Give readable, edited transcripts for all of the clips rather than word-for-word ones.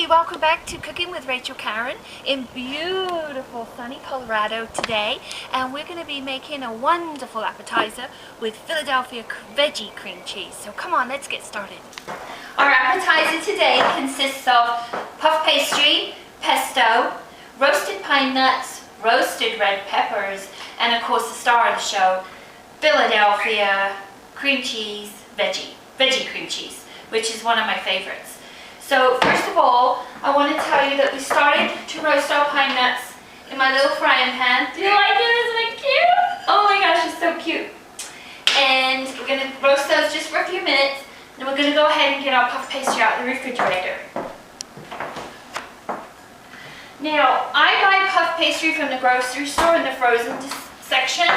welcome back to Cooking with Rachel Caron in beautiful sunny Colorado today, and we're going to be making a wonderful appetizer with Philadelphia veggie cream cheese. So come on, let's get started. Our appetizer today consists of puff pastry, pesto, roasted pine nuts, roasted red peppers, and of course the star of the show, Philadelphia cream cheese veggie cream cheese, which is one of my favorites. So first of all, I want to tell you that we started to roast our pine nuts in my little frying pan. Do you like it? Isn't it cute? Oh my gosh, it's so cute. And we're going to roast those just for a few minutes. Then we're going to go ahead and get our puff pastry out of the refrigerator. Now, I buy puff pastry from the grocery store in the frozen section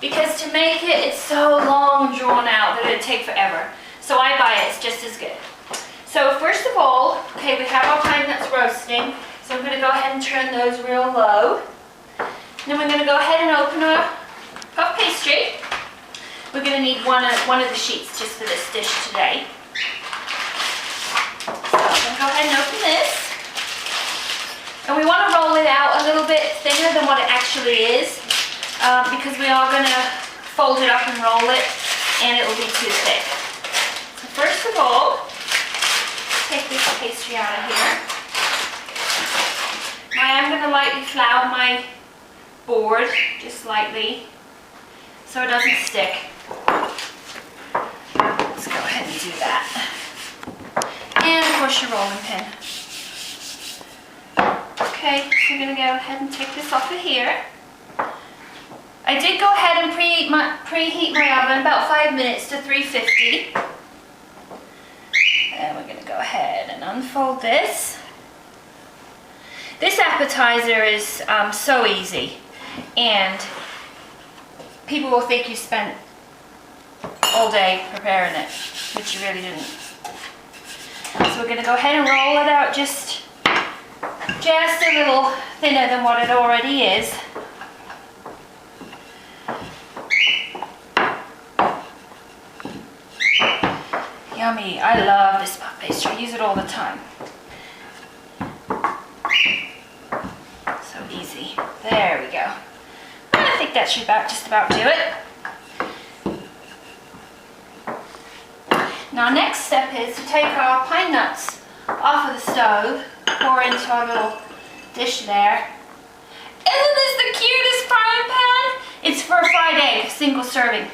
because to make it, it's so long and drawn out that it'd take forever. So I buy it, it's just as good. So first of all, okay, we have our pine nuts roasting, so I'm going to go ahead and turn those real low. Then we're going to go ahead and open our puff pastry. We're going to need one of the sheets just for this dish today. So I'm going to go ahead and open this. And we want to roll it out a little bit thinner than what it actually is, because we are going to fold it up and roll it, and it will be too thick. So first of all, take this pastry out of here. I am going to lightly flour my board, just lightly, so it doesn't stick. Let's go ahead and do that. And of course your rolling pin. Okay, so I'm going to go ahead and take this off of here. I did go ahead and preheat my oven about 5 minutes to 350. And we're going to go ahead and unfold this. This appetizer is so easy, and people will think you spent all day preparing it, which you really didn't. So we're going to go ahead and roll it out just a little thinner than what it already is. Yummy. I love this puff pastry. I use it all the time. So easy. There we go. I think that should just about do it. Now next step is to take our pine nuts off of the stove, pour into our little dish there. Isn't this the cutest frying pan? It's for a fried egg, single serving.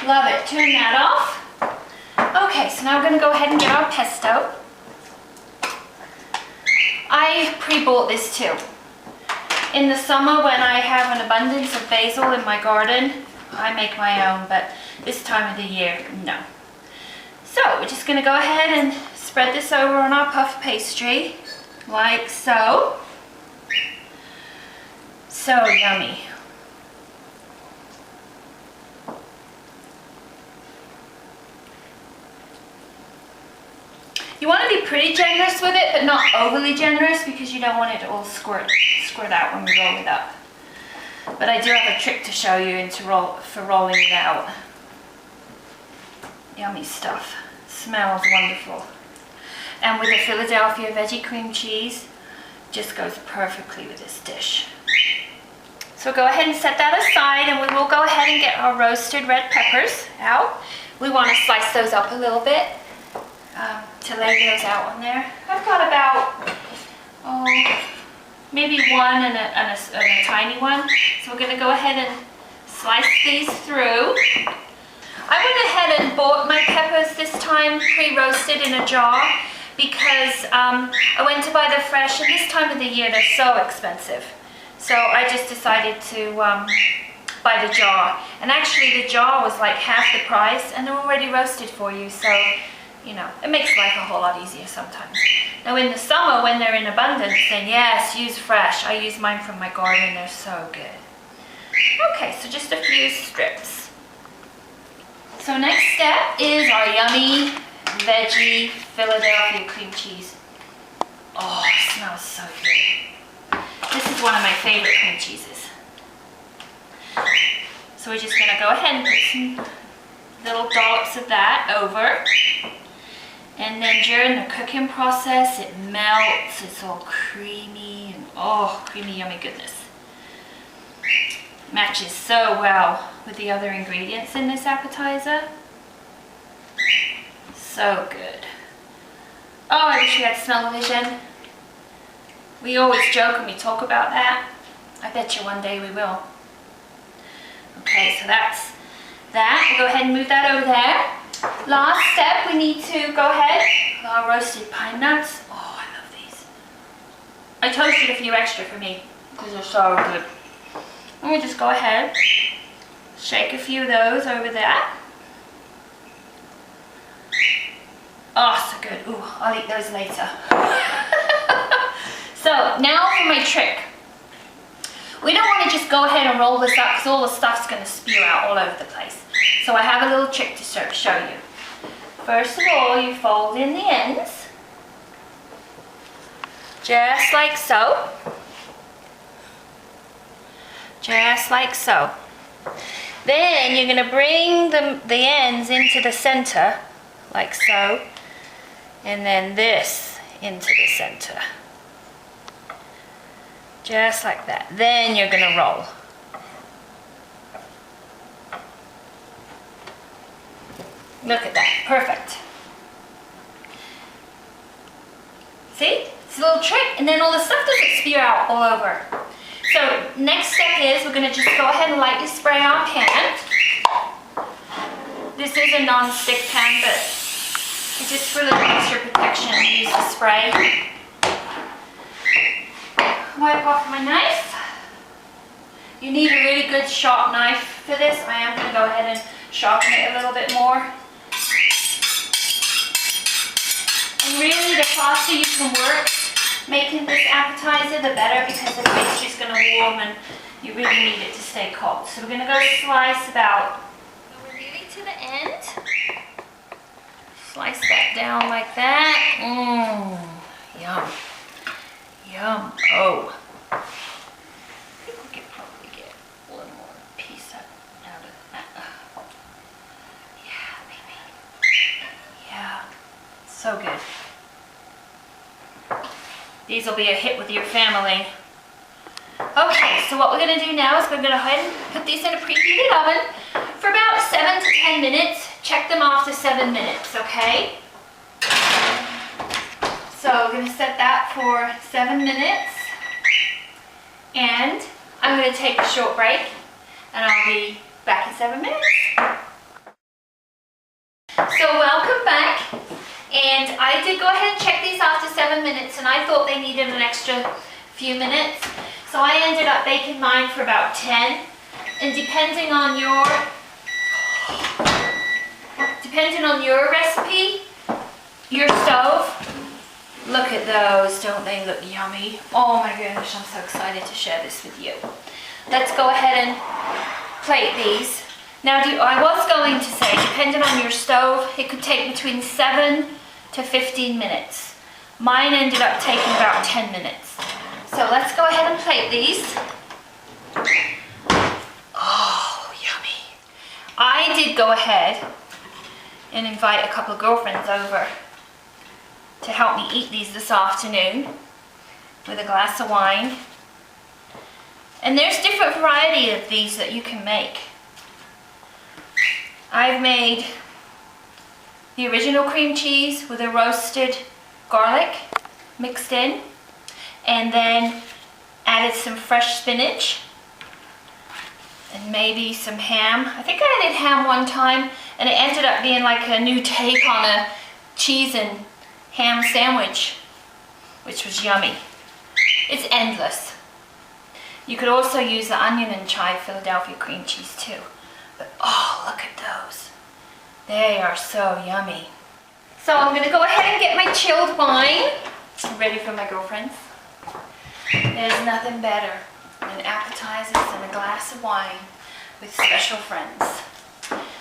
Love it. Turn that off. Okay, so now we're going to go ahead and get our pesto. I pre-bought this too. In the summer when I have an abundance of basil in my garden, I make my own, but this time of the year, no. So we're just going to go ahead and spread this over on our puff pastry, like so. So yummy. You want to be pretty generous with it, but not overly generous, because you don't want it to all squirt out when we roll it up. But I do have a trick to show you for rolling it out. Yummy stuff. Smells wonderful. And with the Philadelphia veggie cream cheese, just goes perfectly with this dish. So go ahead and set that aside, and we will go ahead and get our roasted red peppers out. We want to slice those up a little bit. To lay those out on there. I've got about, maybe one and a tiny one. So we're going to go ahead and slice these through. I went ahead and bought my peppers this time pre-roasted in a jar because I went to buy the fresh, and this time of the year they're so expensive. So I just decided to buy the jar. And actually the jar was like half the price, and they're already roasted for you. So you know, it makes life a whole lot easier sometimes. Now in the summer when they're in abundance, then yes, use fresh. I use mine from my garden, they're so good. Okay, so just a few strips. So next step is our yummy veggie Philadelphia cream cheese. Oh, it smells so good. This is one of my favorite cream cheeses. So we're just going to go ahead and put some little dollops of that over. And then during the cooking process, it melts, it's all creamy, and oh, creamy, yummy goodness. Matches so well with the other ingredients in this appetizer. So good. Oh, I wish we had smell-o-vision. We always joke and we talk about that. I bet you one day we will. Okay, so that's that. We'll go ahead and move that over there. Last step, we need to go ahead with our roasted pine nuts. Oh, I love these. I toasted a few extra for me because they're so good. And we just go ahead, shake a few of those over there. Oh, so good. Ooh, I'll eat those later. So now for my trick. We don't want to just go ahead and roll this up because all the stuff's going to spew out all over the place. So I have a little trick to show you. First of all, you fold in the ends, just like so. Just like so. Then you're going to bring the ends into the center, like so, and then this into the center. Just like that. Then you're going to roll. Look at that. Perfect. See? It's a little trick, and then all the stuff doesn't spew out all over. So next step is we're going to just go ahead and lightly spray our pan. This is a non-stick pan, but just for a little extra protection, I use the spray. Wipe off my knife. You need a really good sharp knife for this. I am going to go ahead and sharpen it a little bit more. And really, the faster you can work making this appetizer, the better, because the pastry's going to warm and you really need it to stay cold. So we're going to go slice about, we're nearly to the end. Slice that down like that. Mmm, yum. Yum. Oh. I think we could probably get one more piece out of that. Yeah, maybe. Yeah. So good. These will be a hit with your family. Okay, so what we're going to do now is we're going to go ahead and put these in a preheated oven for about 7 to 10 minutes. Check them after 7 minutes, okay? So we're going to set that for 7 minutes. And I'm going to take a short break and I'll be back in 7 minutes. So welcome back. And I did go ahead and check these after 7 minutes, and I thought they needed an extra few minutes. So I ended up baking mine for about 10. And depending on your recipe, your stove, look at those, don't they look yummy? Oh my goodness, I'm so excited to share this with you. Let's go ahead and plate these. Now, I was going to say, depending on your stove, it could take between 7 to 15 minutes. Mine ended up taking about 10 minutes. So let's go ahead and plate these. Oh, yummy. I did go ahead and invite a couple of girlfriends over to help me eat these this afternoon with a glass of wine. And there's different variety of these that you can make. I've made the original cream cheese with a roasted garlic mixed in, and then added some fresh spinach and maybe some ham. I think I added ham one time and it ended up being like a new take on a cheese and ham sandwich, which was yummy. It's endless. You could also use the onion and chive Philadelphia cream cheese too. But oh, look at those. They are so yummy. So I'm going to go ahead and get my chilled wine. I'm ready for my girlfriends. There's nothing better than appetizers and a glass of wine with special friends.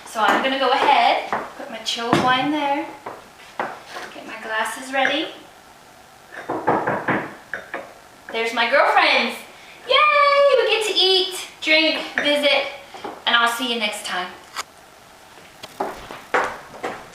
So I'm going to go ahead, put my chilled wine there, get my glasses ready. There's my girlfriends. Yay! We get to eat, drink, visit, and I'll see you next time.